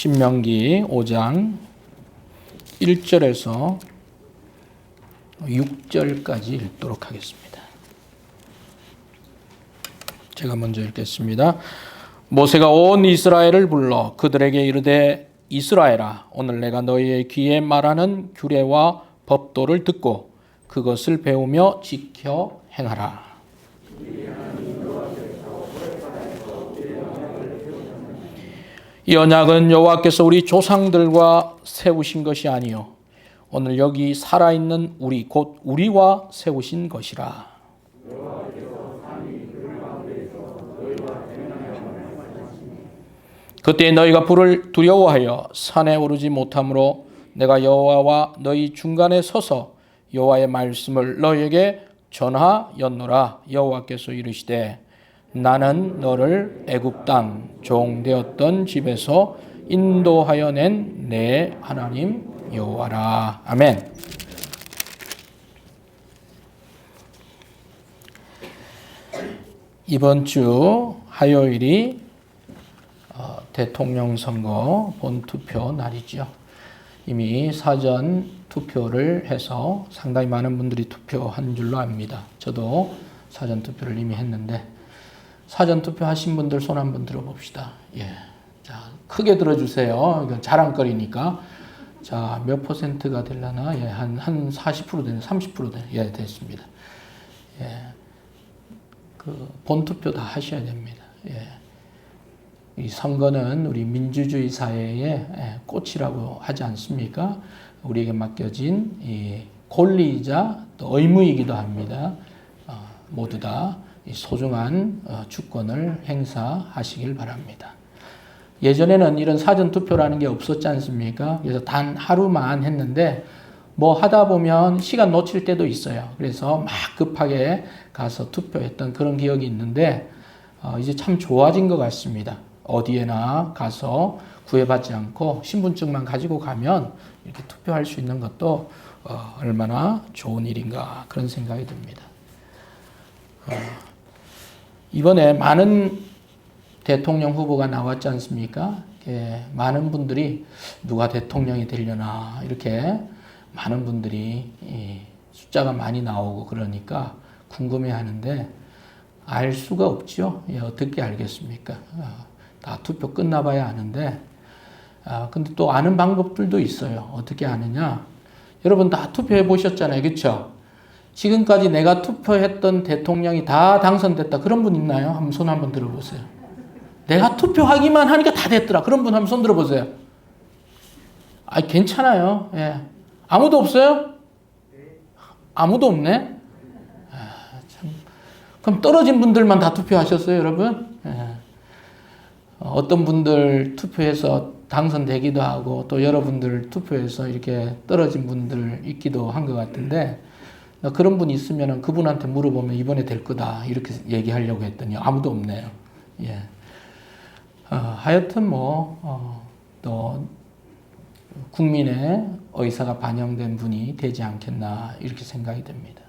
신명기 5장 1절에서 6절까지 읽도록 하겠습니다. 제가 먼저 읽겠습니다. 모세가 온 이스라엘을 불러 그들에게 이르되 이스라엘아, 오늘 내가 너희의 귀에 말하는 규례와 법도를 듣고 그것을 배우며 지켜 행하라. 이 언약은 여호와께서 우리 조상들과 세우신 것이 아니요 오늘 여기 살아있는 우리 곧 우리와 세우신 것이라. 그때 너희가 불을 두려워하여 산에 오르지 못하므로 내가 여호와와 너희 중간에 서서 여호와의 말씀을 너희에게 전하였노라. 여호와께서 이르시되 나는 너를 애굽 땅 종되었던 집에서 인도하여 낸 내 하나님 여호와라. 아멘. 이번 주 화요일이 대통령 선거 본투표 날이죠. 이미 사전 투표를 해서 상당히 많은 분들이 투표한 줄로 압니다. 저도 사전 투표를 이미 했는데 사전 투표 하신 분들 손 한번 들어봅시다. 예. 자, 크게 들어주세요. 이건 자랑거리니까. 자, 몇 퍼센트가 되려나? 예, 한 40% 되네. 30% 되네. 예, 됐습니다. 예. 본투표 다 하셔야 됩니다. 예. 이 선거는 우리 민주주의 사회의 꽃이라고 하지 않습니까? 우리에게 맡겨진 이 권리이자 또 의무이기도 합니다. 모두 다 소중한 주권을 행사하시길 바랍니다. 예전에는 이런 사전투표라는 게 없었지 않습니까? 그래서 단 하루만 했는데 뭐 하다 보면 시간 놓칠 때도 있어요. 그래서 막 급하게 가서 투표했던 그런 기억이 있는데 이제 참 좋아진 것 같습니다. 어디에나 가서 구애받지 않고 신분증만 가지고 가면 이렇게 투표할 수 있는 것도 얼마나 좋은 일인가 그런 생각이 듭니다. 이번에 많은 대통령 후보가 나왔지 않습니까? 많은 분들이 누가 대통령이 되려나 이렇게 많은 분들이 숫자가 많이 나오고 그러니까 궁금해하는데 알 수가 없죠. 어떻게 알겠습니까? 다 투표 끝나봐야 아는데 근데 또 아는 방법들도 있어요. 어떻게 아느냐? 여러분 다 투표해 보셨잖아요. 그렇죠? 지금까지 내가 투표했던 대통령이 다 당선됐다. 그런 분 있나요? 한번 손 한번 들어보세요. 내가 투표하기만 하니까 다 됐더라. 그런 분 한번 손 들어보세요. 괜찮아요. 예. 아무도 없어요? 아무도 없네? 참. 그럼 떨어진 분들만 다 투표하셨어요, 여러분? 예. 어떤 분들 투표해서 당선되기도 하고 또 여러분들 투표해서 이렇게 떨어진 분들 있기도 한 것 같은데 그런 분 있으면 그분한테 물어보면 이번에 될 거다 이렇게 얘기하려고 했더니 아무도 없네요. 예. 하여튼 또 국민의 의사가 반영된 분이 되지 않겠나 이렇게 생각이 됩니다.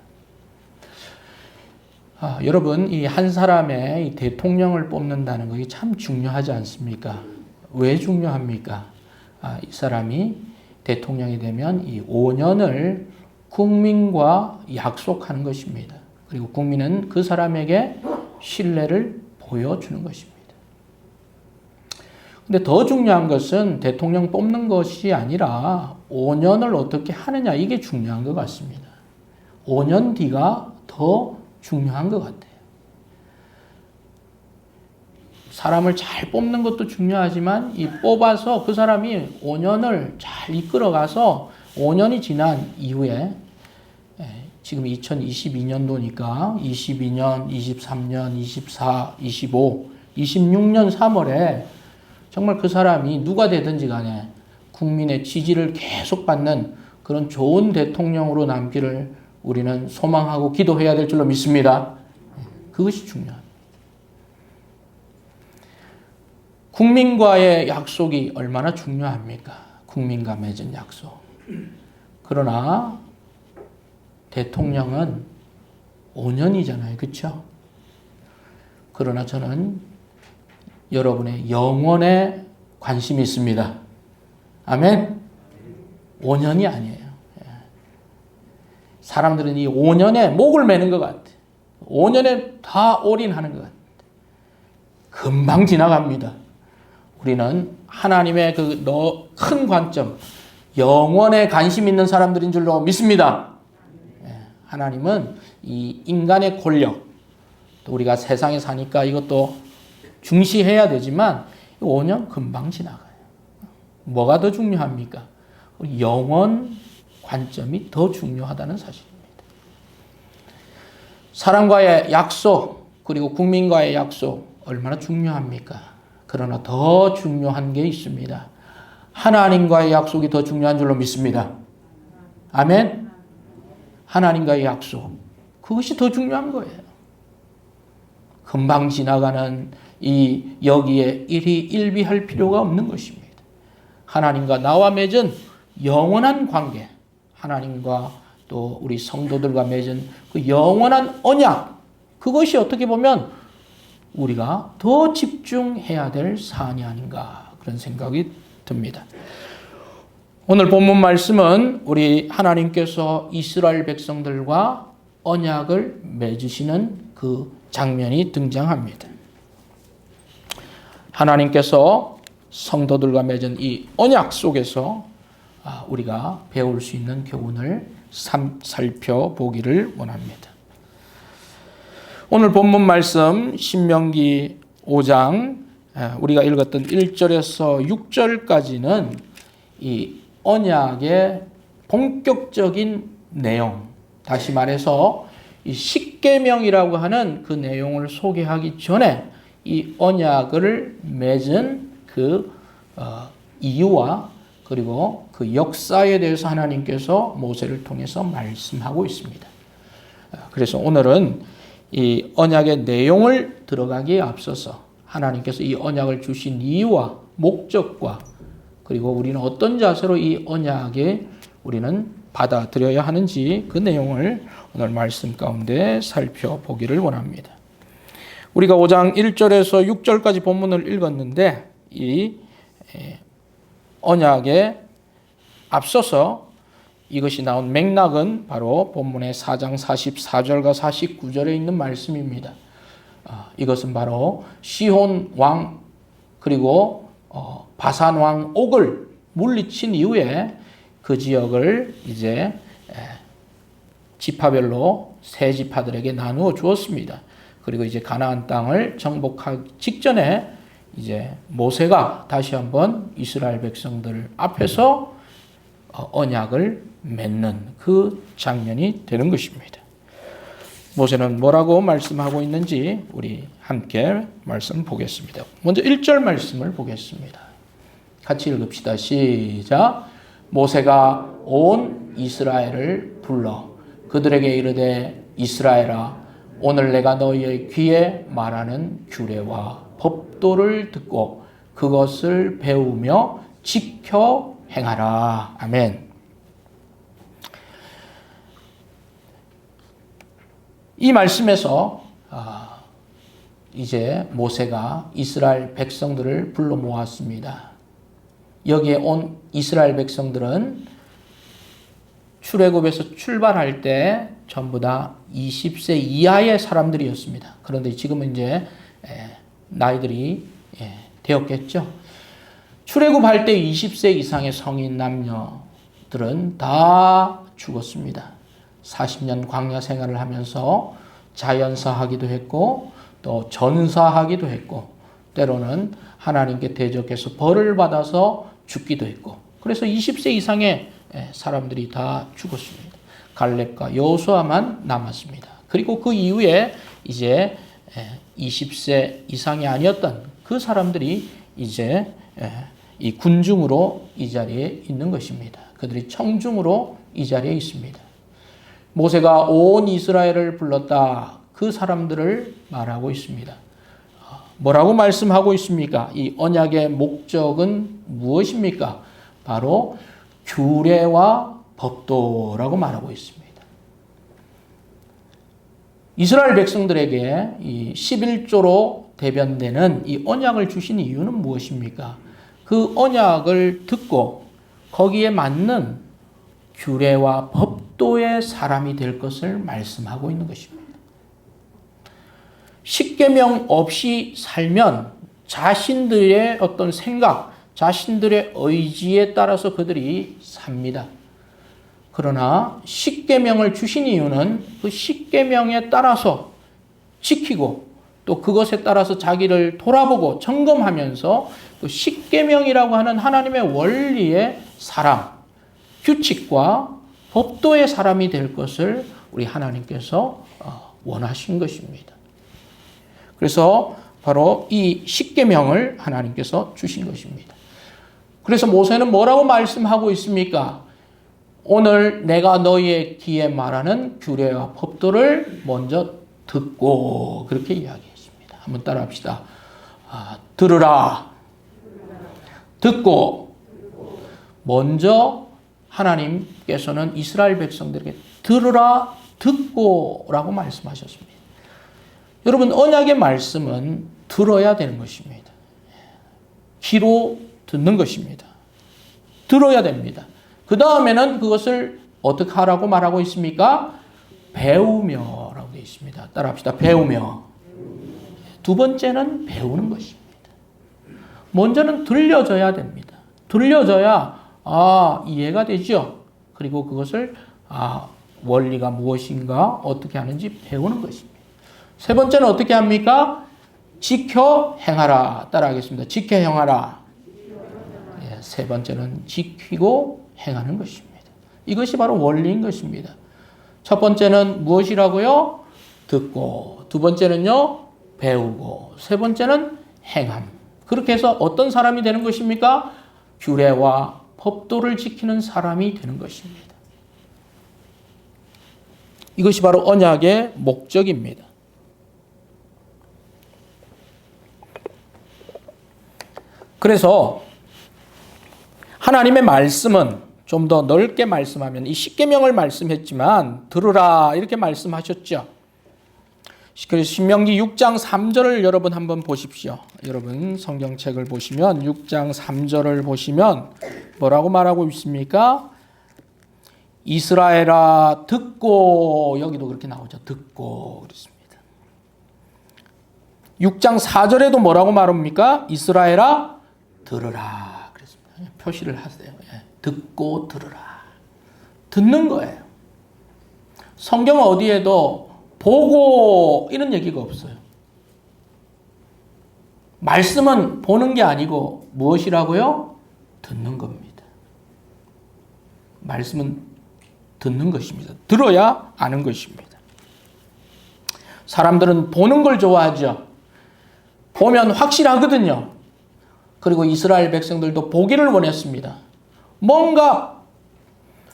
여러분 이 한 사람의 이 대통령을 뽑는다는 것이 참 중요하지 않습니까? 왜 중요합니까? 이 사람이 대통령이 되면 이 5년을 국민과 약속하는 것입니다. 그리고 국민은 그 사람에게 신뢰를 보여주는 것입니다. 근데 더 중요한 것은 대통령 뽑는 것이 아니라 5년을 어떻게 하느냐 이게 중요한 것 같습니다. 5년 뒤가 더 중요한 것 같아요. 사람을 잘 뽑는 것도 중요하지만 이 뽑아서 그 사람이 5년을 잘 이끌어가서 5년이 지난 이후에 지금 2022년도니까 22년, 23년, 24, 25, 26년 3월에 정말 그 사람이 누가 되든지 간에 국민의 지지를 계속 받는 그런 좋은 대통령으로 남기를 우리는 소망하고 기도해야 될 줄로 믿습니다. 그것이 중요합니다. 국민과의 약속이 얼마나 중요합니까? 국민과 맺은 약속. 그러나 대통령은 5년이잖아요. 그렇죠? 그러나 저는 여러분의 영혼에 관심이 있습니다. 아멘? 5년이 아니에요. 사람들은 이 5년에 목을 매는 것 같아. 5년에 다 올인하는 것 같아. 금방 지나갑니다. 우리는 하나님의 그 큰 관점, 영원에 관심 있는 사람들인 줄로 믿습니다. 하나님은 이 인간의 권력, 또 우리가 세상에 사니까 이것도 중시해야 되지만 5년 금방 지나가요. 뭐가 더 중요합니까? 영원 관점이 더 중요하다는 사실입니다. 사람과의 약속, 그리고 국민과의 약속 얼마나 중요합니까? 그러나 더 중요한 게 있습니다. 하나님과의 약속이 더 중요한 줄로 믿습니다. 아멘? 하나님과의 약속, 그것이 더 중요한 거예요. 금방 지나가는 이 여기에 일희일비할 필요가 없는 것입니다. 하나님과 나와 맺은 영원한 관계, 하나님과 또 우리 성도들과 맺은 그 영원한 언약, 그것이 어떻게 보면 우리가 더 집중해야 될 사안이 아닌가 그런 생각이 듭니다. 오늘 본문 말씀은 우리 하나님께서 이스라엘 백성들과 언약을 맺으시는 그 장면이 등장합니다. 하나님께서 성도들과 맺은 이 언약 속에서 우리가 배울 수 있는 교훈을 살펴보기를 원합니다. 오늘 본문 말씀 신명기 5장 우리가 읽었던 1절에서 6절까지는 이 언약의 본격적인 내용, 다시 말해서 이 십계명이라고 하는 그 내용을 소개하기 전에 이 언약을 맺은 그 이유와 그리고 그 역사에 대해서 하나님께서 모세를 통해서 말씀하고 있습니다. 그래서 오늘은 이 언약의 내용을 들어가기에 앞서서 하나님께서 이 언약을 주신 이유와 목적과 그리고 우리는 어떤 자세로 이 언약에 우리는 받아들여야 하는지 그 내용을 오늘 말씀 가운데 살펴보기를 원합니다. 우리가 5장 1절에서 6절까지 본문을 읽었는데 이 언약에 앞서서 이것이 나온 맥락은 바로 본문의 4장 44절과 49절에 있는 말씀입니다. 이것은 바로 시혼 왕 그리고 바산 왕 옥을 물리친 이후에 그 지역을 이제 지파별로 세 지파들에게 나누어 주었습니다. 그리고 이제 가나안 땅을 정복하기 직전에 이제 모세가 다시 한번 이스라엘 백성들 앞에서 언약을 맺는 그 장면이 되는 것입니다. 모세는 뭐라고 말씀하고 있는지 우리 함께 말씀 보겠습니다. 먼저 1절 말씀을 보겠습니다. 같이 읽읍시다. 시작. 모세가 온 이스라엘을 불러 그들에게 이르되 이스라엘아 오늘 내가 너희의 귀에 말하는 규례와 법도를 듣고 그것을 배우며 지켜 행하라. 아멘. 이 말씀에서 이제 모세가 이스라엘 백성들을 불러 모았습니다. 여기에 온 이스라엘 백성들은 출애굽에서 출발할 때 전부 다 20세 이하의 사람들이었습니다. 그런데 지금은 이제 나이들이 되었겠죠. 출애굽할 때 20세 이상의 성인 남녀들은 다 죽었습니다. 40년 광야 생활을 하면서 자연사하기도 했고 또 전사하기도 했고 때로는 하나님께 대적해서 벌을 받아서 죽기도 했고 그래서 20세 이상의 사람들이 다 죽었습니다. 갈렙과 여호수아만 남았습니다. 그리고 그 이후에 이제 20세 이상이 아니었던 그 사람들이 이제 이 군중으로 이 자리에 있는 것입니다. 그들이 청중으로 이 자리에 있습니다. 모세가 온 이스라엘을 불렀다. 그 사람들을 말하고 있습니다. 뭐라고 말씀하고 있습니까? 이 언약의 목적은 무엇입니까? 바로 규례와 법도라고 말하고 있습니다. 이스라엘 백성들에게 이 11조로 대변되는 이 언약을 주신 이유는 무엇입니까? 그 언약을 듣고 거기에 맞는 규례와 법도의 사람이 될 것을 말씀하고 있는 것입니다. 십계명 없이 살면 자신들의 어떤 생각, 자신들의 의지에 따라서 그들이 삽니다. 그러나 십계명을 주신 이유는 그 십계명에 따라서 지키고 또 그것에 따라서 자기를 돌아보고 점검하면서 그 십계명이라고 하는 하나님의 원리의 사람, 규칙과 법도의 사람이 될 것을 우리 하나님께서 원하신 것입니다. 그래서 바로 이 십계명을 하나님께서 주신 것입니다. 그래서 모세는 뭐라고 말씀하고 있습니까? 오늘 내가 너희의 귀에 말하는 규례와 법도를 먼저 듣고 그렇게 이야기했습니다. 한번 따라합시다. 들으라. 듣고. 먼저 하나님께서는 이스라엘 백성들에게 들으라, 듣고라고 말씀하셨습니다. 여러분, 언약의 말씀은 들어야 되는 것입니다. 귀로 듣는 것입니다. 들어야 됩니다. 그 다음에는 그것을 어떻게 하라고 말하고 있습니까? 배우며라고 되어 있습니다. 따라합시다. 배우며. 두 번째는 배우는 것입니다. 먼저는 들려줘야 됩니다. 들려줘야 이해가 되죠. 그리고 그것을 원리가 무엇인가 어떻게 하는지 배우는 것입니다. 세 번째는 어떻게 합니까? 지켜 행하라. 따라하겠습니다. 지켜 행하라. 세 번째는 지키고 행하는 것입니다. 이것이 바로 원리인 것입니다. 첫 번째는 무엇이라고요? 듣고, 두 번째는요, 배우고, 세 번째는 행함. 그렇게 해서 어떤 사람이 되는 것입니까? 규례와 법도를 지키는 사람이 되는 것입니다. 이것이 바로 언약의 목적입니다. 그래서 하나님의 말씀은 좀 더 넓게 말씀하면 이 십계명을 말씀했지만 들으라 이렇게 말씀하셨죠. 그래서 신명기 6장 3절을 여러분 한번 보십시오. 여러분 성경책을 보시면 6장 3절을 보시면 뭐라고 말하고 있습니까? 이스라엘아 듣고, 여기도 그렇게 나오죠. 듣고 그랬습니다. 6장 4절에도 뭐라고 말합니까? 이스라엘아 들으라 그랬습니다. 표시를 하세요. 듣고 들으라. 듣는 거예요. 성경 어디에도 보고 이런 얘기가 없어요. 말씀은 보는 게 아니고 무엇이라고요? 듣는 겁니다. 말씀은 듣는 것입니다. 들어야 아는 것입니다. 사람들은 보는 걸 좋아하죠. 보면 확실하거든요. 그리고 이스라엘 백성들도 보기를 원했습니다. 뭔가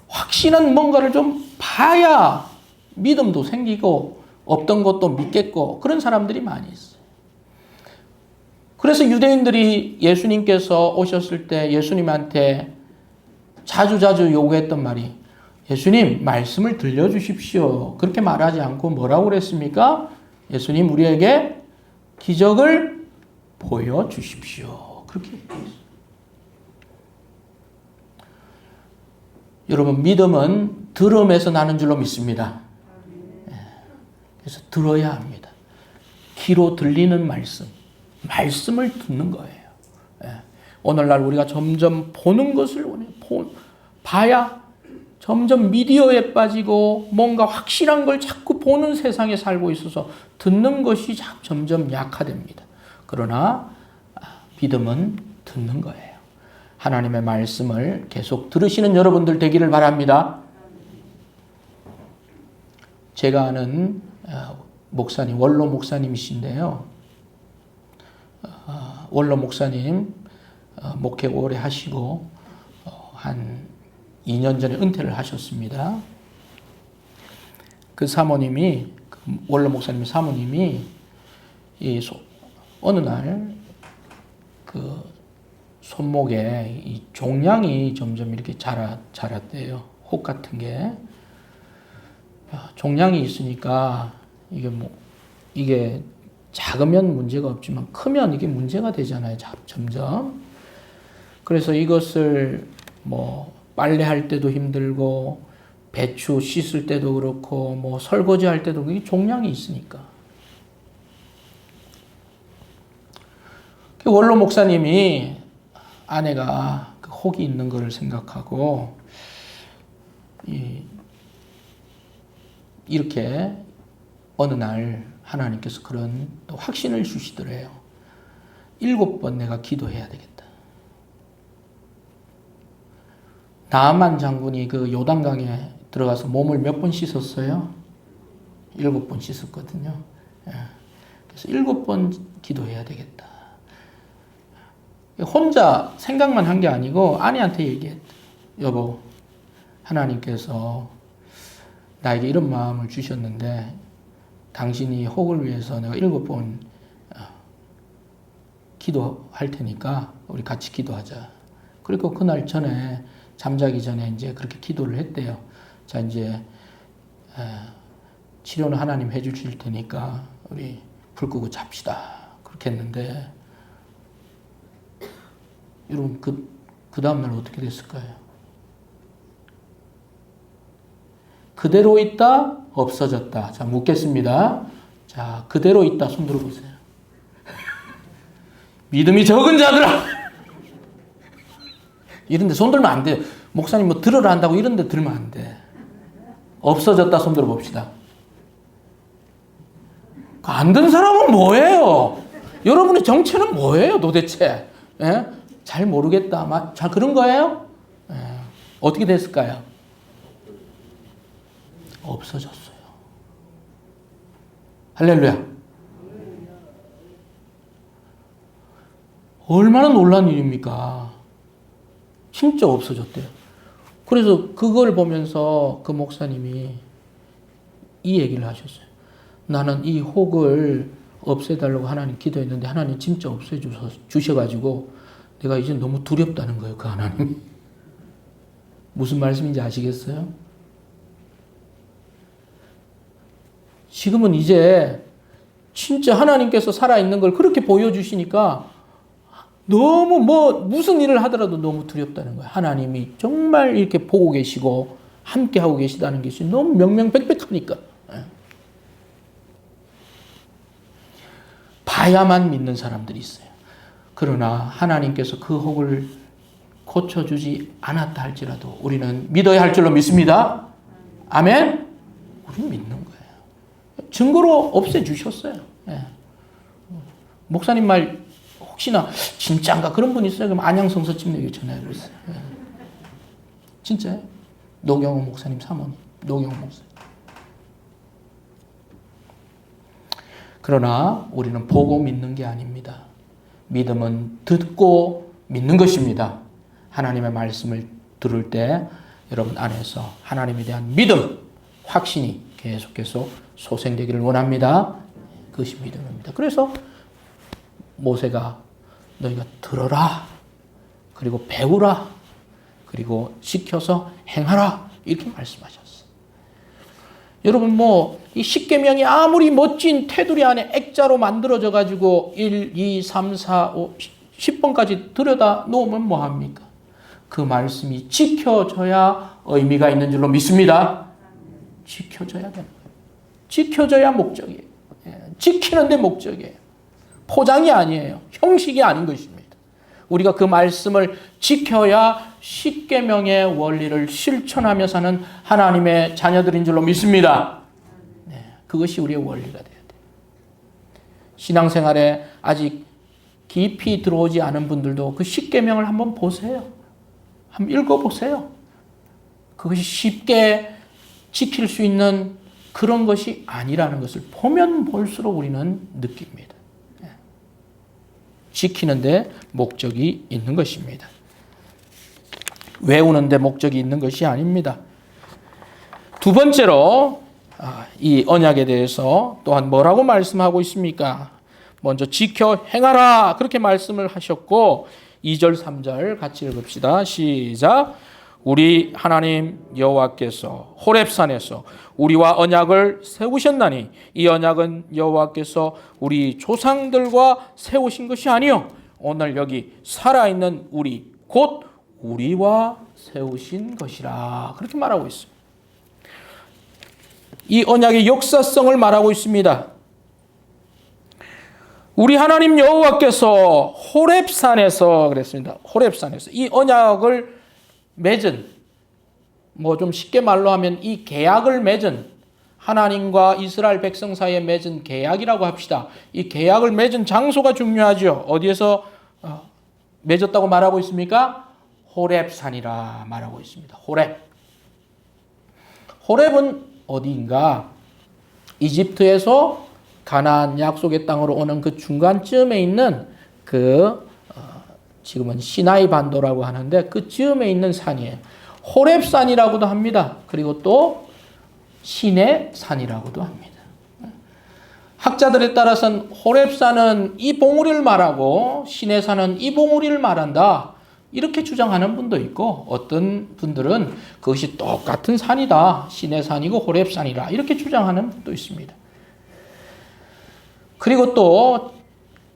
확신한 뭔가를 좀 봐야 믿음도 생기고 없던 것도 믿겠고 그런 사람들이 많이 있어요. 그래서 유대인들이 예수님께서 오셨을 때 예수님한테 자주 요구했던 말이 예수님 말씀을 들려주십시오. 그렇게 말하지 않고 뭐라고 그랬습니까? 예수님 우리에게 기적을 보여주십시오. 그렇게 얘기했어요. 여러분 믿음은 들음에서 나는 줄로 믿습니다. 그래서 들어야 합니다. 귀로 들리는 말씀을 듣는 거예요. 오늘날 우리가 점점 보는 것을 원해요. 봐야 점점 미디어에 빠지고 뭔가 확실한 걸 자꾸 보는 세상에 살고 있어서 듣는 것이 점점 약화됩니다. 그러나 믿음은 듣는 거예요. 하나님의 말씀을 계속 들으시는 여러분들 되기를 바랍니다. 제가 아는 목사님, 원로 목사님이신데요. 원로 목사님 목회 오래 하시고 한 2년 전에 은퇴를 하셨습니다. 그 사모님이, 원로 목사님 사모님이 어느 날 그 손목에 이 종양이 점점 이렇게 자랐대요. 혹 같은 게. 종양이 있으니까 이게 작으면 문제가 없지만 크면 이게 문제가 되잖아요. 점점. 그래서 이것을 뭐 빨래할 때도 힘들고 배추 씻을 때도 그렇고 뭐 설거지할 때도 그게 종량이 있으니까. 원로 목사님이 아내가 그 혹이 있는 것을 생각하고 이렇게 어느 날 하나님께서 그런 또 확신을 주시더래요. 7번 내가 기도해야 되겠다. 나아만 장군이 그 요단강에 들어가서 몸을 몇 번 씻었어요? 7번 씻었거든요. 그래서 7번 기도해야 되겠다. 혼자 생각만 한 게 아니고 아내한테 얘기했다. 여보, 하나님께서 나에게 이런 마음을 주셨는데 당신이 혹을 위해서 내가 7번 기도할 테니까 우리 같이 기도하자. 그리고 그날 전에 잠자기 전에 이제 그렇게 기도를 했대요. 자, 이제 치료는 하나님 해주실 테니까 우리 불 끄고 잡시다. 그렇게 했는데 여러분 그 다음날 어떻게 됐을까요? 그대로 있다, 없어졌다. 자, 묻겠습니다. 자, 그대로 있다. 손 들어보세요. 믿음이 적은 자들아. 이런데 손 들면 안 돼요. 목사님 뭐 들으라 한다고 이런데 들면 안 돼. 없어졌다. 손 들어봅시다. 안 든 사람은 뭐예요? 여러분의 정체는 뭐예요 도대체? 예? 잘 모르겠다. 자, 그런 거예요? 예. 어떻게 됐을까요? 없어졌어요. 할렐루야. 얼마나 놀란 일입니까? 진짜 없어졌대요. 그래서 그걸 보면서 그 목사님이 이 얘기를 하셨어요. 나는 이 혹을 없애달라고 하나님 기도했는데 하나님 진짜 없애주셔가지고 내가 이제 너무 두렵다는 거예요. 그 하나님. 무슨 말씀인지 아시겠어요? 지금은 이제 진짜 하나님께서 살아있는 걸 그렇게 보여주시니까 너무 무슨 일을 하더라도 너무 두렵다는 거예요. 하나님이 정말 이렇게 보고 계시고 함께하고 계시다는 것이 너무 명명백백하니까. 봐야만 믿는 사람들이 있어요. 그러나 하나님께서 그 혹을 고쳐주지 않았다 할지라도 우리는 믿어야 할 줄로 믿습니다. 아멘? 우리는 믿는 거예요. 증거로 없애주셨어요. 예. 목사님 말 혹시나 진짜인가 그런 분 있어요? 그럼 안양성서집내에 전화해 있어요. 예. 진짜요? 노경호 목사님 사모님. 노경호 목사님. 그러나 우리는 보고 믿는 게 아닙니다. 믿음은 듣고 믿는 것입니다. 하나님의 말씀을 들을 때 여러분 안에서 하나님에 대한 믿음, 확신이 계속해서 소생되기를 원합니다. 그것이 믿음입니다. 그래서 모세가 너희가 들어라, 그리고 배우라, 그리고 지켜서 행하라 이렇게 말씀하셨어요. 여러분 이 십계명이 아무리 멋진 테두리 안에 액자로 만들어져 가지고 1, 2, 3, 4, 5, 10번까지 들여다 놓으면 뭐합니까? 그 말씀이 지켜져야 의미가 있는 줄로 믿습니다. 지켜져야 되는 거예요. 지켜져야 목적이에요. 지키는 데 목적이에요. 포장이 아니에요. 형식이 아닌 것입니다. 우리가 그 말씀을 지켜야 십계명의 원리를 실천하며 사는 하나님의 자녀들인 줄로 믿습니다. 그것이 우리의 원리가 돼야 돼요. 신앙생활에 아직 깊이 들어오지 않은 분들도 그 십계명을 한번 보세요. 한번 읽어보세요. 그것이 쉽게 지킬 수 있는 그런 것이 아니라는 것을 보면 볼수록 우리는 느낍니다. 지키는데 목적이 있는 것입니다. 외우는데 목적이 있는 것이 아닙니다. 두 번째로 이 언약에 대해서 또한 뭐라고 말씀하고 있습니까? 먼저 지켜 행하라 그렇게 말씀을 하셨고 2절 3절 같이 읽읍시다. 시작. 우리 하나님 여호와께서 호렙산에서 우리와 언약을 세우셨나니 이 언약은 여호와께서 우리 조상들과 세우신 것이 아니요 오늘 여기 살아있는 우리 곧 우리와 세우신 것이라 그렇게 말하고 있습니다. 이 언약의 역사성을 말하고 있습니다. 우리 하나님 여호와께서 호렙산에서 그랬습니다. 호렙산에서 이 언약을 맺은, 뭐 좀 쉽게 말로 하면 이 계약을 맺은, 하나님과 이스라엘 백성 사이에 맺은 계약이라고 합시다. 이 계약을 맺은 장소가 중요하죠. 어디에서 맺었다고 말하고 있습니까? 호렙산이라 말하고 있습니다. 호렙. 호렙은 어디인가? 이집트에서 가나안 약속의 땅으로 오는 그 중간쯤에 있는 지금은 시나이 반도라고 하는데 그 즈음에 있는 산이에요. 호렙산이라고도 합니다. 그리고 또 신의 산이라고도 합니다. 학자들에 따라서는 호렙산은 이 봉우리를 말하고 신의 산은 이 봉우리를 말한다. 이렇게 주장하는 분도 있고 어떤 분들은 그것이 똑같은 산이다. 신의 산이고 호렙산이라 이렇게 주장하는 분도 있습니다. 그리고 또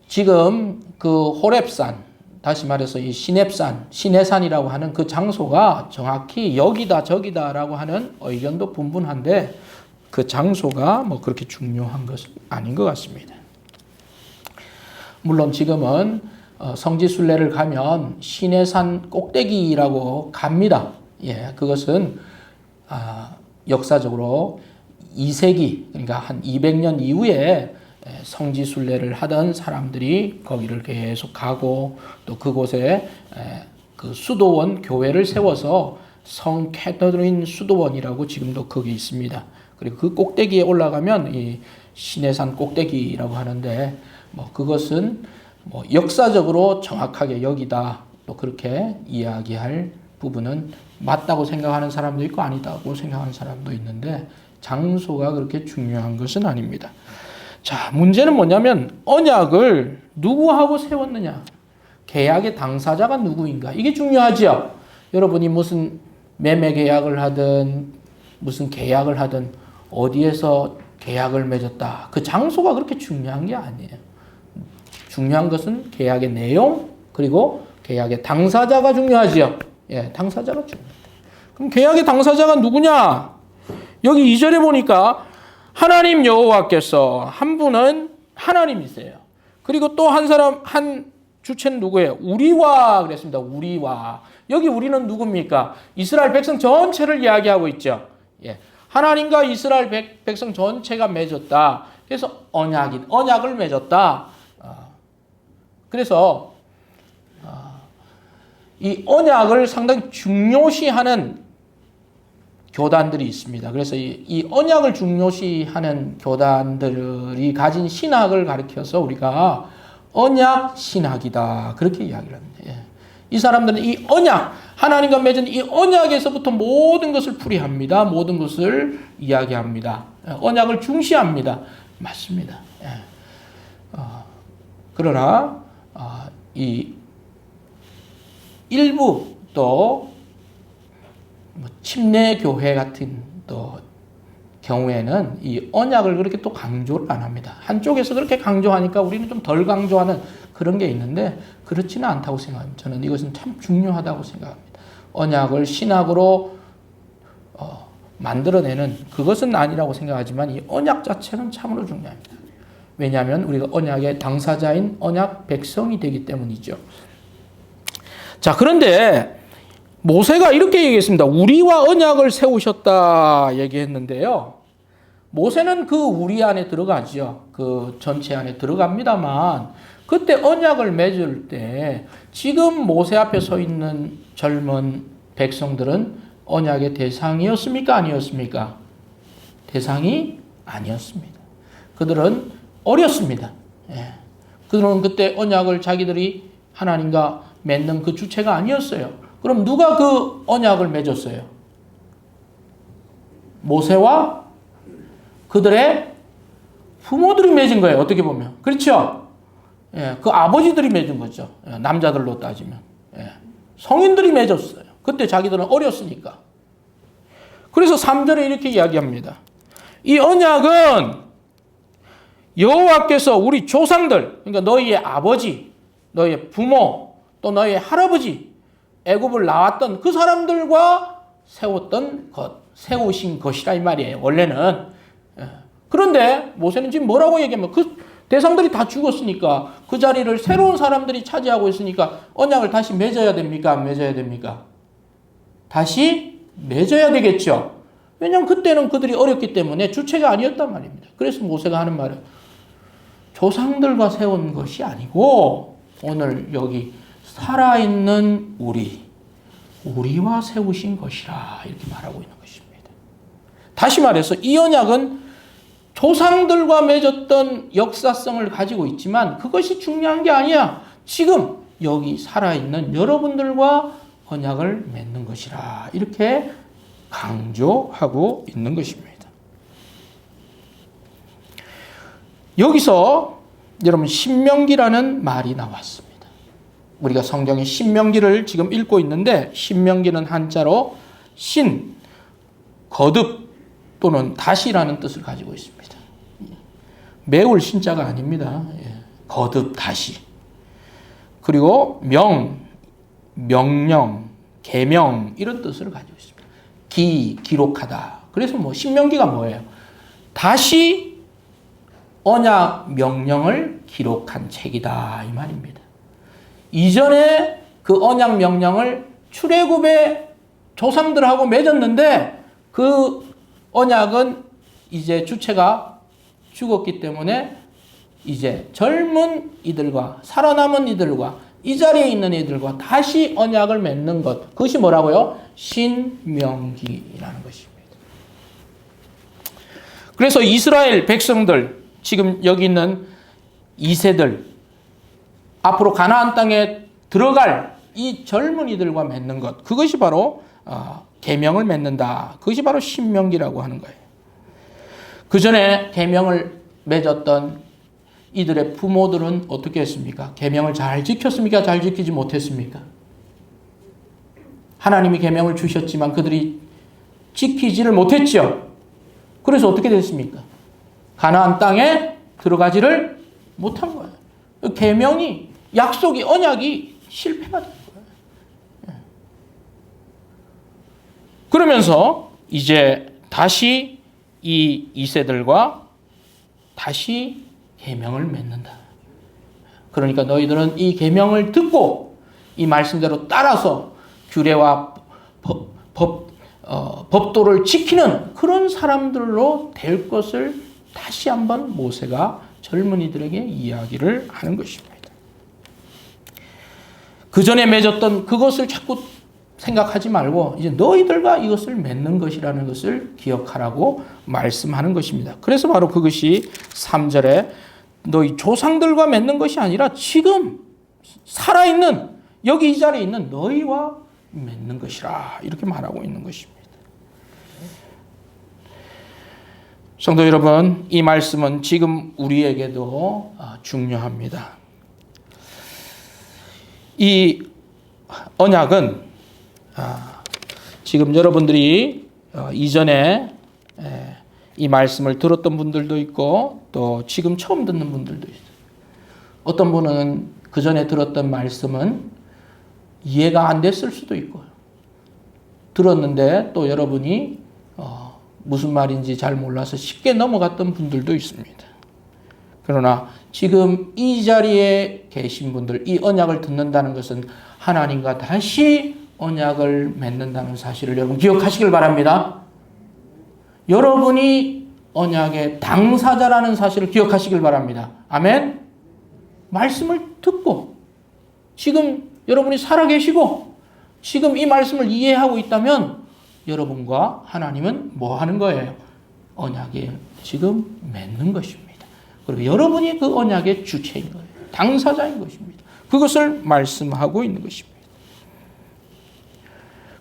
지금 그 호렙산, 다시 말해서 이 시냅산, 시내산이라고 하는 그 장소가 정확히 여기다 저기다라고 하는 의견도 분분한데 그 장소가 뭐 그렇게 중요한 것은 아닌 것 같습니다. 물론 지금은 성지순례를 가면 시내산 꼭대기라고 갑니다. 예, 그것은 역사적으로 2세기, 그러니까 한 200년 이후에 성지순례를 하던 사람들이 거기를 계속 가고 또 그곳에 그 수도원 교회를 세워서 성 캐더린 수도원이라고 지금도 거기 있습니다. 그리고 그 꼭대기에 올라가면 이 시내산 꼭대기라고 하는데 뭐 그것은 뭐 역사적으로 정확하게 여기다 또 그렇게 이야기할 부분은 맞다고 생각하는 사람도 있고 아니다고 생각하는 사람도 있는데 장소가 그렇게 중요한 것은 아닙니다. 자, 문제는 뭐냐면 언약을 누구하고 세웠느냐? 계약의 당사자가 누구인가? 이게 중요하죠. 여러분이 무슨 매매 계약을 하든 무슨 계약을 하든 어디에서 계약을 맺었다. 그 장소가 그렇게 중요한 게 아니에요. 중요한 것은 계약의 내용 그리고 계약의 당사자가 중요하죠. 예, 당사자가 중요합니다. 그럼 계약의 당사자가 누구냐? 여기 2절에 보니까 하나님 여호와께서 한 분은 하나님이세요. 그리고 또 한 사람, 한 주체는 누구예요? 우리와 그랬습니다. 우리와. 여기 우리는 누굽니까? 이스라엘 백성 전체를 이야기하고 있죠. 예. 하나님과 이스라엘 백성 전체가 맺었다. 그래서 언약을 맺었다. 그래서 이 언약을 상당히 중요시하는 교단들이 있습니다. 그래서 이 언약을 중요시하는 교단들이 가진 신학을 가리켜서 우리가 언약 신학이다 그렇게 이야기를 합니다. 예. 이 사람들은 이 언약, 하나님과 맺은 이 언약에서부터 모든 것을 풀이합니다. 모든 것을 이야기합니다. 언약을 중시합니다. 맞습니다. 예. 그러나 이 일부 또 침례 교회 같은 또 경우에는 이 언약을 그렇게 또 강조를 안 합니다. 한쪽에서 그렇게 강조하니까 우리는 좀 덜 강조하는 그런 게 있는데 그렇지는 않다고 생각합니다. 저는 이것은 참 중요하다고 생각합니다. 언약을 신학으로 만들어내는 그것은 아니라고 생각하지만 이 언약 자체는 참으로 중요합니다. 왜냐하면 우리가 언약의 당사자인 언약 백성이 되기 때문이죠. 자, 그런데 모세가 이렇게 얘기했습니다. 우리와 언약을 세우셨다 얘기했는데요. 모세는 그 우리 안에 들어가죠. 그 전체 안에 들어갑니다만 그때 언약을 맺을 때 지금 모세 앞에 서 있는 젊은 백성들은 언약의 대상이었습니까? 아니었습니까? 대상이 아니었습니다. 그들은 어렸습니다. 예. 그들은 그때 언약을 자기들이 하나님과 맺는 그 주체가 아니었어요. 그럼 누가 그 언약을 맺었어요? 모세와 그들의 부모들이 맺은 거예요. 어떻게 보면. 그렇죠? 예, 그 아버지들이 맺은 거죠. 예, 남자들로 따지면. 예, 성인들이 맺었어요. 그때 자기들은 어렸으니까. 그래서 3절에 이렇게 이야기합니다. 이 언약은 여호와께서 우리 조상들, 그러니까 너희의 아버지, 너희의 부모, 또 너희의 할아버지, 애굽을 나왔던 그 사람들과 세우신 것이라 이 말이에요. 원래는. 그런데 모세는 지금 뭐라고 얘기하면 그 대상들이 다 죽었으니까 그 자리를 새로운 사람들이 차지하고 있으니까 언약을 다시 맺어야 됩니까? 안 맺어야 됩니까? 다시 맺어야 되겠죠. 왜냐하면 그때는 그들이 어렸기 때문에 주체가 아니었단 말입니다. 그래서 모세가 하는 말은 조상들과 세운 것이 아니고 오늘 여기 살아있는 우리와 세우신 것이라 이렇게 말하고 있는 것입니다. 다시 말해서 이 언약은 조상들과 맺었던 역사성을 가지고 있지만 그것이 중요한 게 아니야. 지금 여기 살아있는 여러분들과 언약을 맺는 것이라 이렇게 강조하고 있는 것입니다. 여기서 여러분 신명기라는 말이 나왔습니다. 우리가 성경의 신명기를 지금 읽고 있는데 신명기는 한자로 신, 거듭 또는 다시라는 뜻을 가지고 있습니다. 매울 신자가 아닙니다. 거듭, 다시. 그리고 명령, 계명 이런 뜻을 가지고 있습니다. 기록하다. 그래서 신명기가 뭐예요? 다시 언약 명령을 기록한 책이다 이 말입니다. 이전에 그 언약 명령을 출애굽의 조상들하고 맺었는데 그 언약은 이제 주체가 죽었기 때문에 이제 젊은 이들과 살아남은 이들과 이 자리에 있는 이들과 다시 언약을 맺는 것. 그것이 뭐라고요? 신명기라는 것입니다. 그래서 이스라엘 백성들, 지금 여기 있는 2세들, 앞으로 가나안 땅에 들어갈 이 젊은이들과 맺는 것. 그것이 바로 계명을 맺는다. 그것이 바로 신명기라고 하는 거예요. 그 전에 계명을 맺었던 이들의 부모들은 어떻게 했습니까? 계명을 잘 지켰습니까? 잘 지키지 못했습니까? 하나님이 계명을 주셨지만 그들이 지키지를 못했죠. 그래서 어떻게 됐습니까? 가나안 땅에 들어가지를 못한 거예요. 계명이, 약속이, 언약이 실패가 된 거예요. 그러면서 이제 다시 이 2세들과 다시 계명을 맺는다. 그러니까 너희들은 이 계명을 듣고 이 말씀대로 따라서 규례와 법도를 지키는 그런 사람들로 될 것을 다시 한번 모세가 젊은이들에게 이야기를 하는 것입니다. 그 전에 맺었던 그것을 자꾸 생각하지 말고 이제 너희들과 이것을 맺는 것이라는 것을 기억하라고 말씀하는 것입니다. 그래서 바로 그것이 3절에 너희 조상들과 맺는 것이 아니라 지금 살아있는 여기 이 자리에 있는 너희와 맺는 것이라 이렇게 말하고 있는 것입니다. 성도 여러분, 이 말씀은 지금 우리에게도 중요합니다. 이 언약은 지금 여러분들이 이전에 이 말씀을 들었던 분들도 있고 또 지금 처음 듣는 분들도 있어요. 어떤 분은 그 전에 들었던 말씀은 이해가 안 됐을 수도 있고요. 들었는데 또 여러분이 무슨 말인지 잘 몰라서 쉽게 넘어갔던 분들도 있습니다. 그러나 지금 이 자리에 계신 분들, 이 언약을 듣는다는 것은 하나님과 다시 언약을 맺는다는 사실을 여러분 기억하시길 바랍니다. 여러분이 언약의 당사자라는 사실을 기억하시길 바랍니다. 아멘. 말씀을 듣고 지금 여러분이 살아계시고 지금 이 말씀을 이해하고 있다면 여러분과 하나님은 뭐 하는 거예요? 언약에 지금 맺는 것입니다. 그리고 여러분이 그 언약의 주체인 거예요. 당사자인 것입니다. 그것을 말씀하고 있는 것입니다.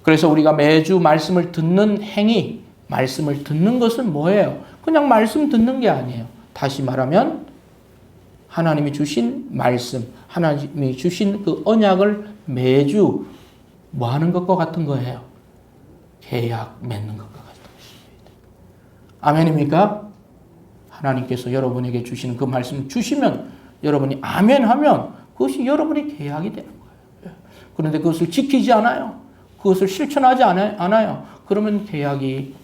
그래서 우리가 매주 말씀을 듣는 행위, 말씀을 듣는 것은 뭐예요? 그냥 말씀 듣는 게 아니에요. 다시 말하면 하나님이 주신 말씀, 하나님이 주신 그 언약을 매주 뭐 하는 것과 같은 거예요? 계약 맺는 것과 같은 것입니다. 아멘입니까? 하나님께서 여러분에게 주시는 그 말씀 주시면 여러분이 아멘 하면 그것이 여러분의 계약이 되는 거예요. 그런데 그것을 지키지 않아요. 그것을 실천하지 않아요. 그러면 계약이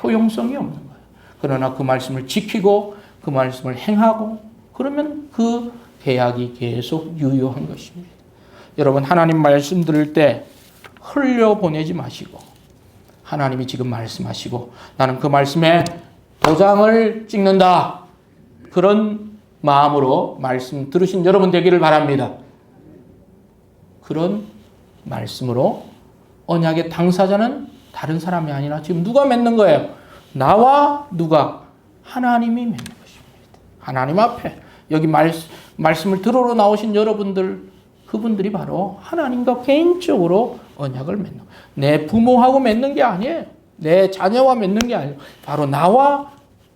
효용성이 없는 거예요. 그러나 그 말씀을 지키고 그 말씀을 행하고 그러면 그 계약이 계속 유효한 것입니다. 여러분, 하나님 말씀 들을 때 흘려보내지 마시고 하나님이 지금 말씀하시고 나는 그 말씀에 도장을 찍는다. 그런 마음으로 말씀 들으신 여러분 되기를 바랍니다. 그런 말씀으로 언약의 당사자는 다른 사람이 아니라 지금 누가 맺는 거예요? 나와 누가? 하나님이 맺는 것입니다. 하나님 앞에 여기 말씀을 들으러 나오신 여러분들, 그분들이 바로 하나님과 개인적으로 언약을 맺는 거예요. 내 부모하고 맺는 게 아니에요. 내 자녀와 맺는 게 아니에요. 바로 나와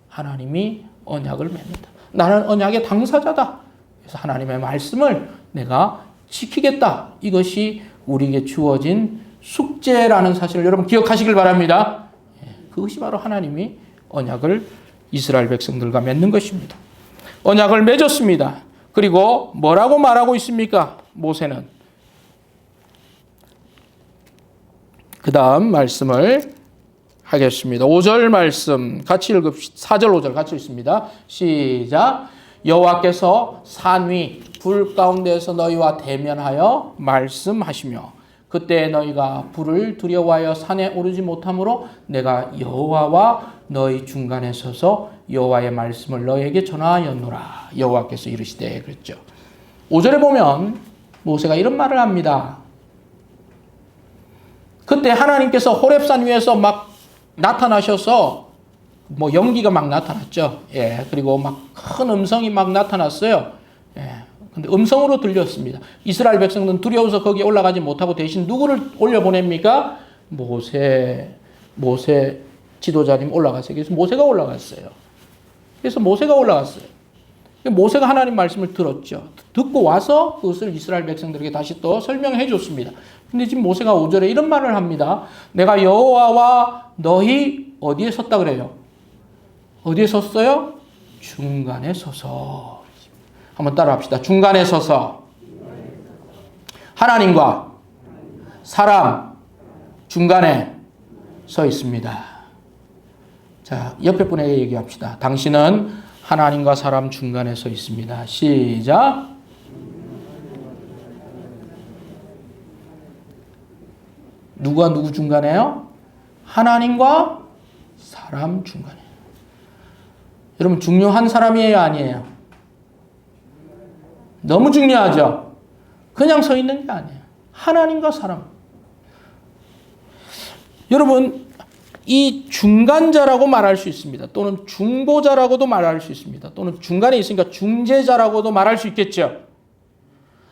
하나님이 언약을 맺는다. 나는 언약의 당사자다. 그래서 하나님의 말씀을 내가 지키겠다. 이것이 우리에게 주어진 숙제라는 사실을 여러분 기억하시길 바랍니다. 그것이 바로 하나님이 언약을 이스라엘 백성들과 맺는 것입니다. 언약을 맺었습니다. 그리고 뭐라고 말하고 있습니까? 모세는. 그 다음 말씀을 하겠습니다. 5절 말씀 같이 읽읍시다. 4절 5절 같이 읽습니다. 시작. 여호와께서 산 위 불 가운데에서 너희와 대면하여 말씀하시며 그때 너희가 불을 두려워하여 산에 오르지 못하므로 내가 여호와와 너희 중간에 서서 여호와의 말씀을 너희에게 전하였노라. 여호와께서 이르시되 그랬죠. 5절에 보면 모세가 이런 말을 합니다. 그때 하나님께서 호렙산 위에서 막 나타나셔서 뭐 연기가 막 나타났죠. 예, 그리고 막 큰 음성이 막 나타났어요. 예, 근데 음성으로 들렸습니다. 이스라엘 백성들은 두려워서 거기에 올라가지 못하고 대신 누구를 올려보냅니까? 모세 지도자님 올라갔어요. 그래서 모세가 올라갔어요. 모세가 하나님 말씀을 들었죠. 듣고 와서 그것을 이스라엘 백성들에게 다시 또 설명해 줬습니다. 근데 지금 모세가 5절에 이런 말을 합니다. 내가 여호와와 너희 어디에 섰다 그래요? 어디에 섰어요? 중간에 서서. 한번 따라 합시다. 중간에 서서. 하나님과 사람 중간에 서 있습니다. 자, 옆에 분에게 얘기합시다. 당신은 하나님과 사람 중간에 서 있습니다. 시작. 누가 누구 중간에요? 하나님과 사람 중간에. 여러분, 중요한 사람이에요, 아니에요? 너무 중요하죠? 그냥 서 있는 게 아니에요. 하나님과 사람. 여러분, 이 중간자라고 말할 수 있습니다. 또는 중보자라고도 말할 수 있습니다. 또는 중간에 있으니까 중재자라고도 말할 수 있겠죠.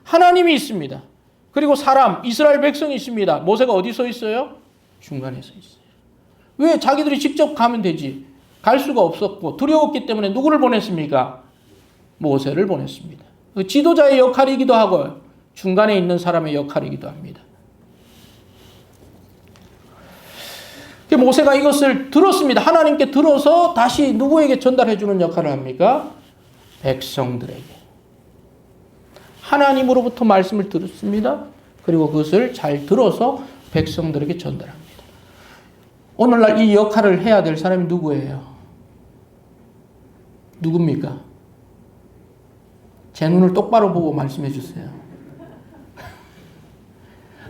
하나님이 있습니다. 그리고 사람, 이스라엘 백성이 있습니다. 모세가 어디 서 있어요? 중간에 서 있어요. 왜? 자기들이 직접 가면 되지. 갈 수가 없었고 두려웠기 때문에 누구를 보냈습니까? 모세를 보냈습니다. 지도자의 역할이기도 하고 중간에 있는 사람의 역할이기도 합니다. 모세가 이것을 들었습니다. 하나님께 들어서 다시 누구에게 전달해 주는 역할을 합니까? 백성들에게. 하나님으로부터 말씀을 들었습니다. 그리고 그것을 잘 들어서 백성들에게 전달합니다. 오늘날 이 역할을 해야 될 사람이 누구예요? 누굽니까? 제 눈을 똑바로 보고 말씀해 주세요.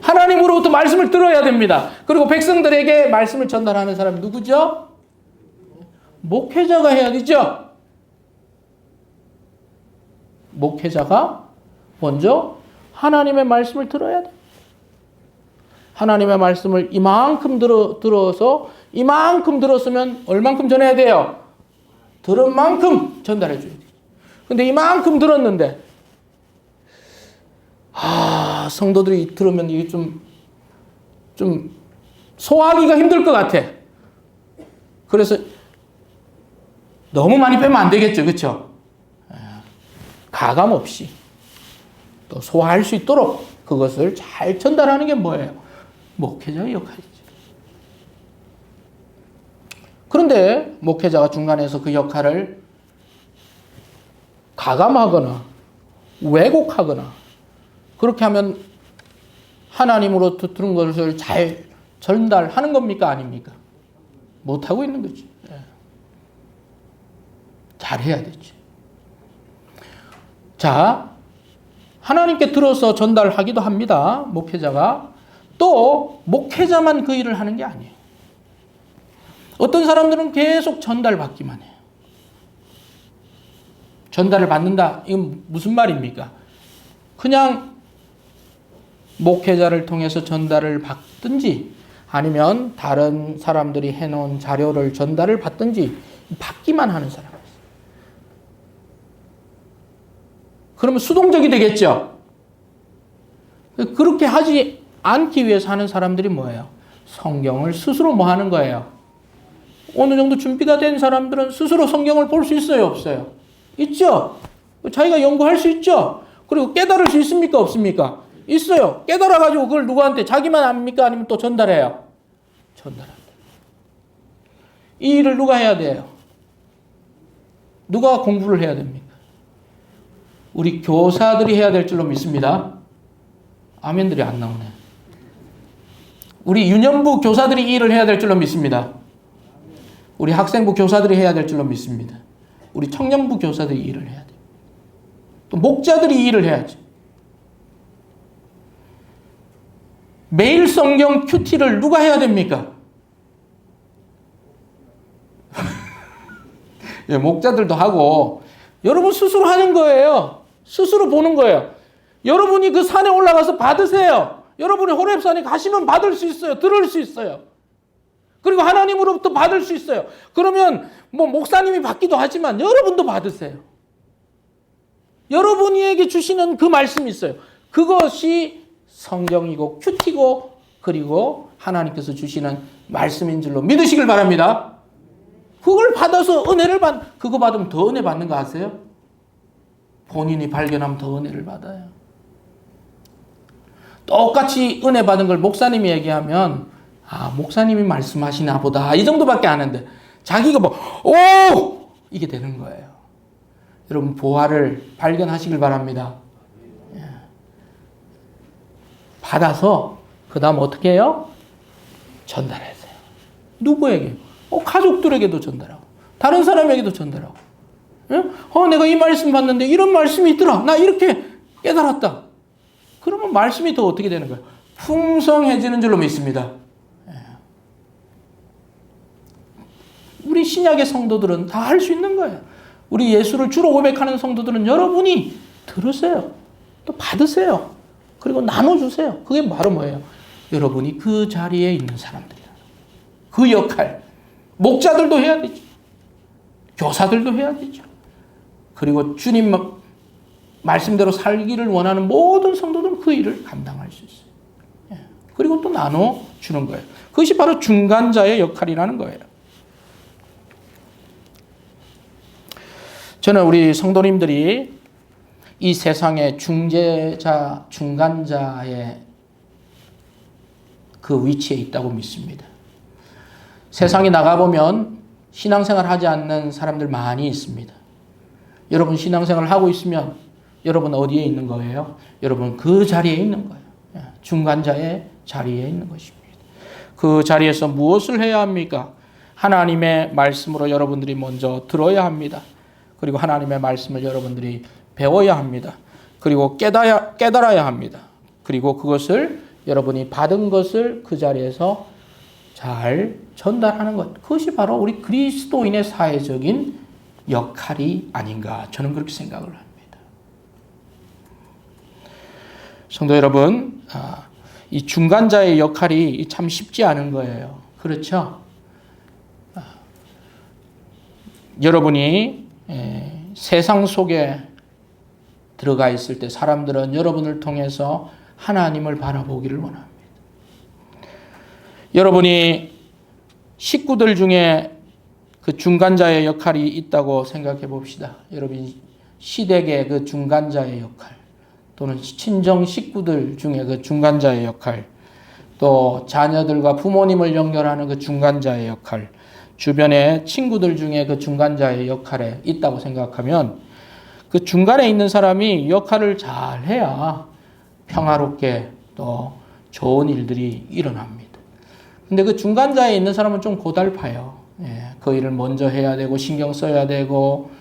하나님으로부터 말씀을 들어야 됩니다. 그리고 백성들에게 말씀을 전달하는 사람이 누구죠? 목회자가 해야 되죠. 목회자가 먼저 하나님의 말씀을 들어야 돼요. 하나님의 말씀을 이만큼 들어서 이만큼 들었으면 얼만큼 전해야 돼요? 들은 만큼 전달해 줘야 돼요. 근데 이만큼 들었는데 성도들이 들으면 이게 좀 소화하기가 힘들 것 같아. 그래서 너무 많이 빼면 안 되겠죠. 그렇죠? 가감 없이 또 소화할 수 있도록 그것을 잘 전달하는 게 뭐예요? 목회자의 역할이죠. 그런데 목회자가 중간에서 그 역할을 가감하거나 왜곡하거나 그렇게 하면 하나님으로부터 들은 것을 잘 전달하는 겁니까? 아닙니까? 못하고 있는 거지. 잘해야 되지. 자, 하나님께 들어서 전달하기도 합니다. 목회자가. 또 목회자만 그 일을 하는 게 아니에요. 어떤 사람들은 계속 전달받기만 해요. 전달을 받는다. 이건 무슨 말입니까? 그냥 목회자를 통해서 전달을 받든지 아니면 다른 사람들이 해놓은 자료를 전달을 받든지 받기만 하는 사람이에요. 그러면 수동적이 되겠죠? 그렇게 하지 않기 위해서 하는 사람들이 뭐예요? 성경을 스스로 뭐 하는 거예요? 어느 정도 준비가 된 사람들은 스스로 성경을 볼 수 있어요? 없어요? 있죠? 자기가 연구할 수 있죠? 그리고 깨달을 수 있습니까? 없습니까? 있어요. 깨달아가지고 그걸 누구한테 자기만 압니까? 아니면 또 전달해요? 전달합니다. 이 일을 누가 해야 돼요? 누가 공부를 해야 됩니까? 우리 교사들이 해야 될 줄로 믿습니다. 아멘들이 안 나오네. 우리 유년부 교사들이 이 일을 해야 될 줄로 믿습니다. 우리 학생부 교사들이 해야 될 줄로 믿습니다. 우리 청년부 교사들이 이 일을 해야 돼요. 또 목자들이 이 일을 해야지. 매일 성경 큐티를 누가 해야 됩니까? 예, 목자들도 하고 여러분 스스로 하는 거예요. 스스로 보는 거예요. 여러분이 그 산에 올라가서 받으세요. 여러분이 호렙산에 가시면 받을 수 있어요. 들을 수 있어요. 그리고 하나님으로부터 받을 수 있어요. 그러면 뭐 목사님이 받기도 하지만 여러분도 받으세요. 여러분에게 주시는 그 말씀이 있어요. 그것이 성경이고 큐티고 그리고 하나님께서 주시는 말씀인 줄로 믿으시길 바랍니다. 그걸 받아서 은혜를 그거 받으면 더 은혜 받는 거 아세요? 본인이 발견하면 더 은혜를 받아요. 똑같이 은혜 받은 걸 목사님이 얘기하면 목사님이 말씀하시나 보다 이 정도밖에 안 하는데 자기가 오! 이게 되는 거예요. 여러분 보화를 발견하시길 바랍니다. 받아서 그 다음 어떻게 해요? 전달하세요. 누구에게? 가족들에게도 전달하고 다른 사람에게도 전달하고 내가 이 말씀 봤는데 이런 말씀이 있더라. 나 이렇게 깨달았다. 그러면 말씀이 더 어떻게 되는 거예요? 풍성해지는 줄로 믿습니다. 우리 신약의 성도들은 다 할 수 있는 거예요. 우리 예수를 주로 고백하는 성도들은 여러분이 들으세요. 또 받으세요. 그리고 나눠주세요. 그게 바로 뭐예요? 여러분이 그 자리에 있는 사람들이야. 그 역할. 목자들도 해야 되죠. 교사들도 해야 되죠. 그리고 주님 말씀대로 살기를 원하는 모든 성도들은 그 일을 감당할 수 있어요. 그리고 또 나눠주는 거예요. 그것이 바로 중간자의 역할이라는 거예요. 저는 우리 성도님들이 이 세상의 중재자, 중간자의 그 위치에 있다고 믿습니다. 세상에 나가보면 신앙생활 하지 않는 사람들 많이 있습니다. 여러분 신앙생활 하고 있으면 여러분 어디에 있는 거예요? 여러분 그 자리에 있는 거예요. 중간자의 자리에 있는 것입니다. 그 자리에서 무엇을 해야 합니까? 하나님의 말씀으로 여러분들이 먼저 들어야 합니다. 그리고 하나님의 말씀을 여러분들이 배워야 합니다. 그리고 깨달아야 합니다. 그리고 그것을 여러분이 받은 것을 그 자리에서 잘 전달하는 것. 그것이 바로 우리 그리스도인의 사회적인 역할이 아닌가. 저는 그렇게 생각을 합니다. 성도 여러분, 이 중간자의 역할이 참 쉽지 않은 거예요. 그렇죠? 여러분이 세상 속에 들어가 있을 때 사람들은 여러분을 통해서 하나님을 바라보기를 원합니다. 여러분이 식구들 중에 그 중간자의 역할이 있다고 생각해 봅시다. 여러분이 시댁의 그 중간자의 역할, 또는 친정 식구들 중에 그 중간자의 역할, 또 자녀들과 부모님을 연결하는 그 중간자의 역할, 주변의 친구들 중에 그 중간자의 역할에 있다고 생각하면 그 중간에 있는 사람이 역할을 잘 해야 평화롭게 또 좋은 일들이 일어납니다. 근데 그 중간자에 있는 사람은 좀 고달파요. 그 일을 먼저 해야 되고 신경 써야 되고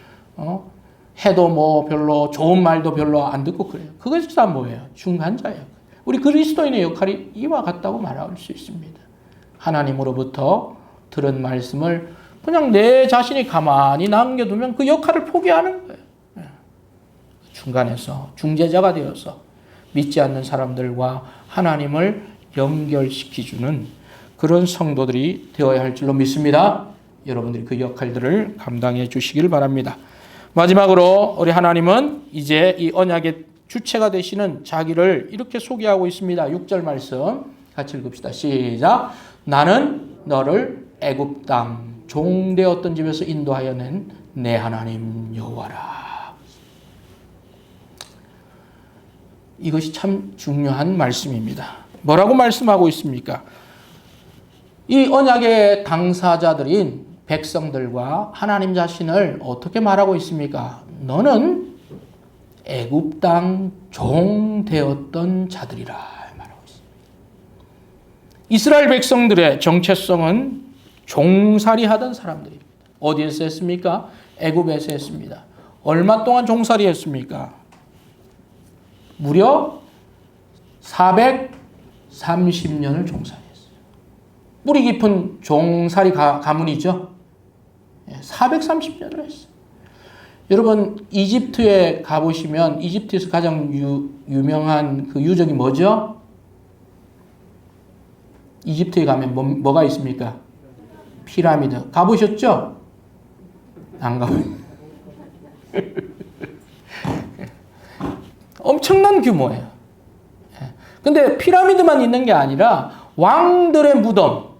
해도 뭐 별로 좋은 말도 별로 안 듣고 그래요. 그것이 다 뭐예요? 중간자예요. 우리 그리스도인의 역할이 이와 같다고 말할 수 있습니다. 하나님으로부터 들은 말씀을 그냥 내 자신이 가만히 남겨두면 그 역할을 포기하는 거예요. 중간에서 중재자가 되어서 믿지 않는 사람들과 하나님을 연결시켜주는 그런 성도들이 되어야 할 줄로 믿습니다. 여러분들이 그 역할들을 감당해 주시길 바랍니다. 마지막으로 우리 하나님은 이제 이 언약의 주체가 되시는 자기를 이렇게 소개하고 있습니다. 6절 말씀 같이 읽읍시다. 시작. 나는 너를 애굽 땅 종되었던 집에서 인도하여 낸 내 하나님 여호와라. 이것이 참 중요한 말씀입니다. 뭐라고 말씀하고 있습니까? 이 언약의 당사자들인 백성들과 하나님 자신을 어떻게 말하고 있습니까? 너는 애굽 땅 종 되었던 자들이라 말하고 있습니다. 이스라엘 백성들의 정체성은 종살이 하던 사람들입니다. 어디에서 했습니까? 애굽에서 했습니다. 얼마 동안 종살이 했습니까? 무려 430년을 종살이했어요. 뿌리 깊은 종살이 가문이죠. 430년을 했어요. 여러분 이집트에 가보시면 이집트에서 가장 유명한 그 유적이 뭐죠? 이집트에 가면 뭐가 있습니까? 피라미드. 가보셨죠? 안 가보셨어요. 엄청난 규모예요. 근데 피라미드만 있는 게 아니라 왕들의 무덤,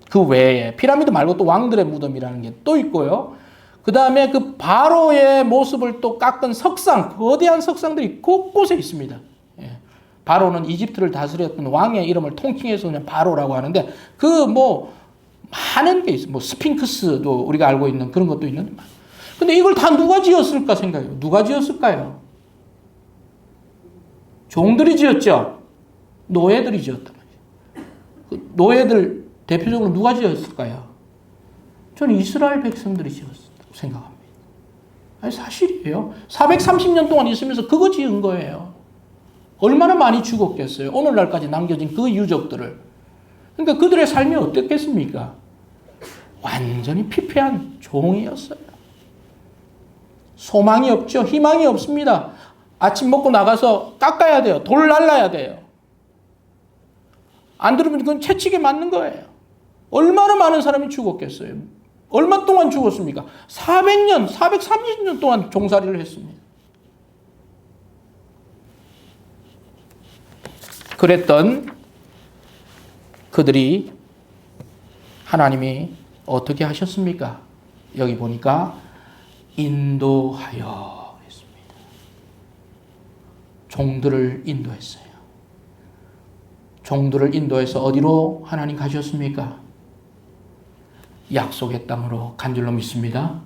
그 외에 피라미드 말고 또 왕들의 무덤이라는 게 또 있고요. 그 다음에 그 바로의 모습을 또 깎은 석상, 거대한 석상들이 곳곳에 있습니다. 바로는 이집트를 다스렸던 왕의 이름을 통칭해서 그냥 바로라고 하는데 그 뭐 많은 게 있어요. 뭐 스핑크스도 우리가 알고 있는 그런 것도 있는데. 근데 이걸 다 누가 지었을까 생각해요. 누가 지었을까요? 종들이 지었죠. 노예들이 지었단 말이에요. 그 노예들 대표적으로 누가 지었을까요? 저는 이스라엘 백성들이 지었다고 생각합니다. 아니 사실이에요. 430년 동안 있으면서 그거 지은 거예요. 얼마나 많이 죽었겠어요. 오늘날까지 남겨진 그 유적들을. 그러니까 그들의 삶이 어땠겠습니까? 완전히 피폐한 종이었어요. 소망이 없죠. 희망이 없습니다. 아침 먹고 나가서 깎아야 돼요. 돌 날라야 돼요. 안 들으면 그건 채찍에 맞는 거예요. 얼마나 많은 사람이 죽었겠어요. 얼마 동안 죽었습니까? 400년, 430년 동안 종살이를 했습니다. 그랬던 그들이 하나님이 어떻게 하셨습니까? 여기 보니까 인도하여 했습니다. 종들을 인도했어요. 종들을 인도해서 어디로 하나님 가셨습니까? 약속의 땅으로 간 줄로 믿습니다.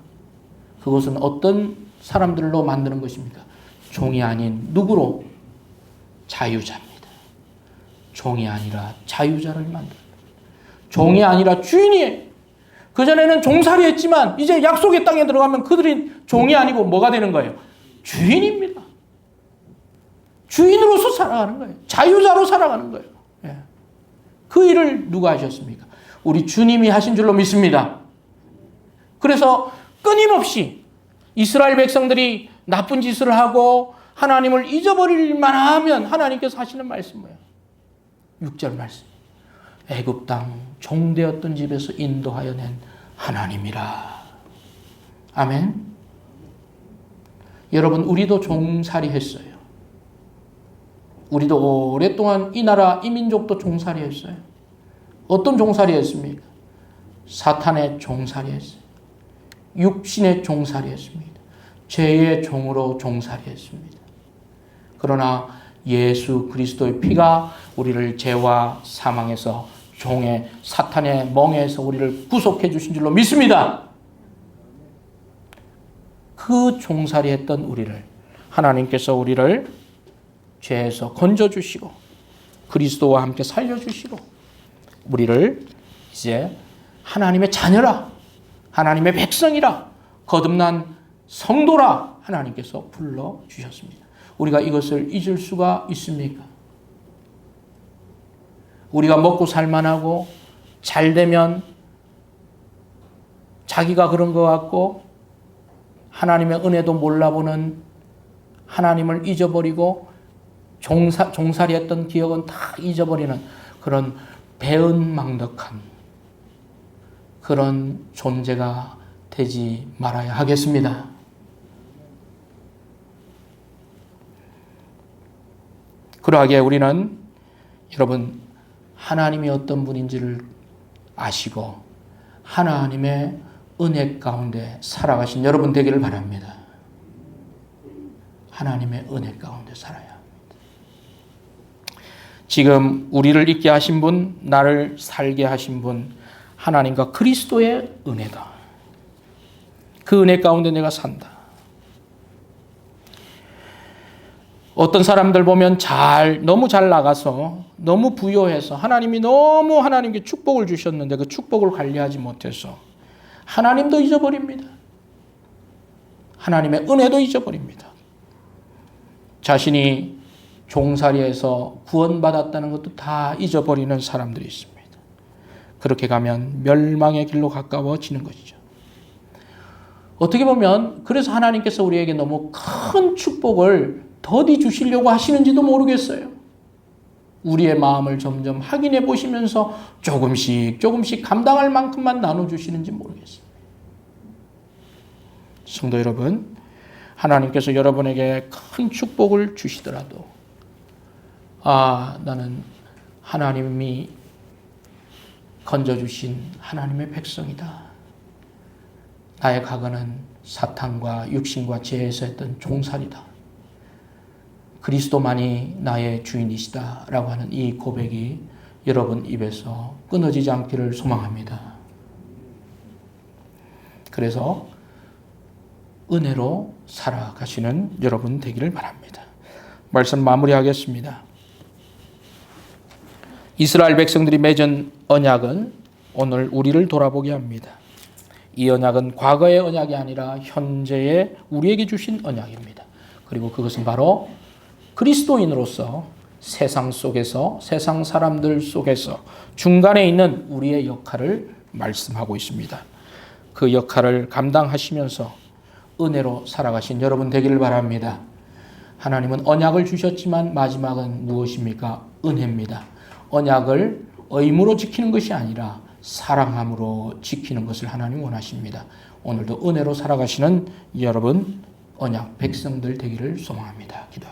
그것은 어떤 사람들로 만드는 것입니까? 종이 아닌 누구로? 자유자입니다. 종이 아니라 자유자를 만듭니다. 종이 아니라 주인이에요. 그전에는 종살이 했지만 이제 약속의 땅에 들어가면 그들이 종이 아니고 뭐가 되는 거예요? 주인입니다. 주인으로서 살아가는 거예요. 자유자로 살아가는 거예요. 그 일을 누가 하셨습니까? 우리 주님이 하신 줄로 믿습니다. 그래서 끊임없이 이스라엘 백성들이 나쁜 짓을 하고 하나님을 잊어버릴 만하면 하나님께서 하시는 말씀 뭐예요? 6절 말씀. 애굽 땅 종되었던 집에서 인도하여 낸 하나님이라. 아멘. 여러분 우리도 종살이 했어요. 우리도 오랫동안 이 나라 이 민족도 종살이 했어요. 어떤 종살이 했습니까? 사탄의 종살이 했어요. 육신의 종살이 했습니다. 죄의 종으로 종살이 했습니다. 그러나 예수 그리스도의 피가 우리를 죄와 사망에서 종의 사탄의 멍에서 우리를 구속해 주신 줄로 믿습니다. 그 종살이 했던 우리를 하나님께서 우리를 죄에서 건져주시고 그리스도와 함께 살려주시고 우리를 이제 하나님의 자녀라, 하나님의 백성이라, 거듭난 성도라 하나님께서 불러주셨습니다. 우리가 이것을 잊을 수가 있습니까? 우리가 먹고 살만하고 잘 되면 자기가 그런 것 같고 하나님의 은혜도 몰라보는, 하나님을 잊어버리고 종살이 했던 기억은 다 잊어버리는 그런 배은망덕한 그런 존재가 되지 말아야 하겠습니다. 그러하기에 우리는 여러분 하나님이 어떤 분인지를 아시고 하나님의 은혜 가운데 살아가신 여러분 되기를 바랍니다. 하나님의 은혜 가운데 살아야 합니다. 지금 우리를 있게 하신 분, 나를 살게 하신 분, 하나님과 그리스도의 은혜다. 그 은혜 가운데 내가 산다. 어떤 사람들 보면 너무 잘 나가서, 너무 부유해서 하나님이 너무 하나님께 축복을 주셨는데 그 축복을 관리하지 못해서 하나님도 잊어버립니다. 하나님의 은혜도 잊어버립니다. 자신이 종살이에서 구원받았다는 것도 다 잊어버리는 사람들이 있습니다. 그렇게 가면 멸망의 길로 가까워지는 것이죠. 어떻게 보면 그래서 하나님께서 우리에게 너무 큰 축복을 더디 주시려고 하시는지도 모르겠어요. 우리의 마음을 점점 확인해 보시면서 조금씩 감당할 만큼만 나눠주시는지 모르겠습니다. 성도 여러분, 하나님께서 여러분에게 큰 축복을 주시더라도 나는 하나님이 건져주신 하나님의 백성이다. 나의 과거는 사탄과 육신과 죄에서 했던 종살이다. 그리스도만이 나의 주인이시다 라고 하는 이 고백이 여러분 입에서 끊어지지 않기를 소망합니다. 그래서 은혜로 살아가시는 여러분 되기를 바랍니다. 말씀 마무리하겠습니다. 이스라엘 백성들이 맺은 언약은 오늘 우리를 돌아보게 합니다. 이 언약은 과거의 언약이 아니라 현재의 우리에게 주신 언약입니다. 그리고 그것은 바로 그리스도인으로서 세상 속에서, 세상 사람들 속에서 중간에 있는 우리의 역할을 말씀하고 있습니다. 그 역할을 감당하시면서 은혜로 살아가신 여러분 되기를 바랍니다. 하나님은 언약을 주셨지만 마지막은 무엇입니까? 은혜입니다. 언약을 의무로 지키는 것이 아니라 사랑함으로 지키는 것을 하나님 원하십니다. 오늘도 은혜로 살아가시는 여러분 언약 백성들 되기를 소망합니다. 기도하겠습니다.